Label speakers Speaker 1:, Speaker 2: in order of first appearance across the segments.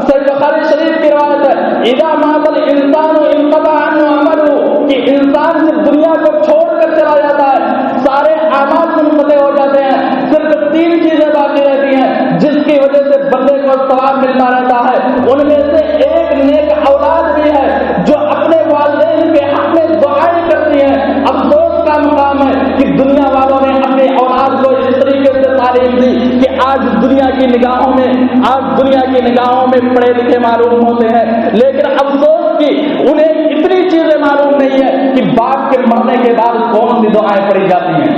Speaker 1: صحیح بخاری شریف کی روایت ہے اذا مات الانسان انقطع عنه عمله کہ انسان جب دنیا کو چھوڑ کر چلا جاتا ہے سارے اعمال منقطع ہو جاتے ہیں، صرف 3 چیزیں باقی رہتی ہیں جس کی وجہ سے بندے کو ثواب ملتا رہتا ہے۔ ان میں سے ایک نیک اولاد بھی ہے جو اپنے والدین کے حق میں دعائیں کرتی ہیں۔ افسوس کا مقام ہے کہ دنیا والوں نے اپنی اولاد کو اس طریقے سے تعلیم دی کہ آج دنیا کی نگاہوں میں پڑھے لکھے معلوم ہوتے ہیں، لیکن افسوس کی انہیں اتنی چیزیں معلوم نہیں ہے کہ باپ کے مرنے کے بعد کون سی دعائیں پڑھی جاتی ہیں،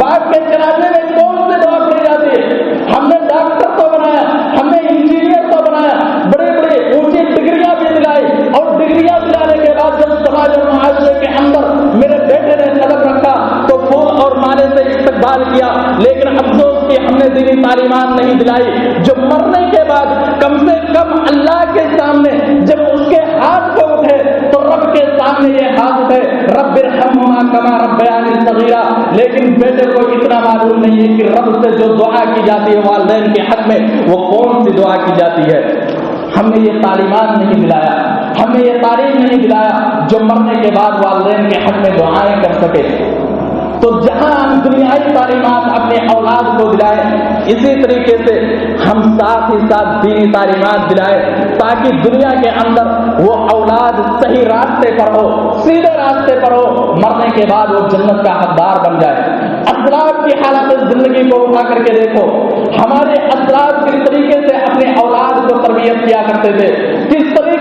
Speaker 1: باپ کے جنازے میں کون سی دعا پڑھی جاتی ہے۔ ہم نے ڈاکٹر تو بنایا، ہم نے انجینئر تو بنایا، بڑے بڑے اونچی ڈگریاں بھی دلائی، اور ڈگریاں دلانے کے بعد جب سماج اور معاشرے کے اندر میرے بیٹے نے قدم رکھا تو پھول اور مانے سے استقبال کیا، لیکن افسوس کہ ہم نے دینی تعلیمات نہیں دلائی جو مرنے کے بعد کم سے کم اللہ کے سامنے جب اس کے ہاتھ کو اٹھے تو رب کے سامنے یہ ہاتھ اٹھے رب ارحمہما کما ربیانی صغیرا، لیکن بیٹے کو اتنا معلوم نہیں ہے کہ رب سے جو دعا کی جاتی ہے والدین کے حق میں وہ کون سی دعا کی جاتی ہے۔ ہم نے یہ تعلیمات نہیں دلایا، ہم نے یہ تعلیم نہیں دلایا جو مرنے کے بعد والدین کے حق میں دعائیں کر سکے۔ تو جہاں ہم دنیائی تعلیمات اپنے اولاد کو دلائیں، اسی طریقے سے ہم ساتھ ہی ساتھ دینی تعلیمات دلائیں تاکہ دنیا کے اندر وہ اولاد صحیح راستے پر ہو، سیدھے راستے پر ہو، مرنے کے بعد وہ جنت کا حقدار بن جائے۔ اسلاف کی حالت زندگی کو اٹھا کر کے دیکھو، ہمارے اسلاف کس طریقے سے اپنے اولاد کو تربیت کیا کرتے تھے، کس طریقے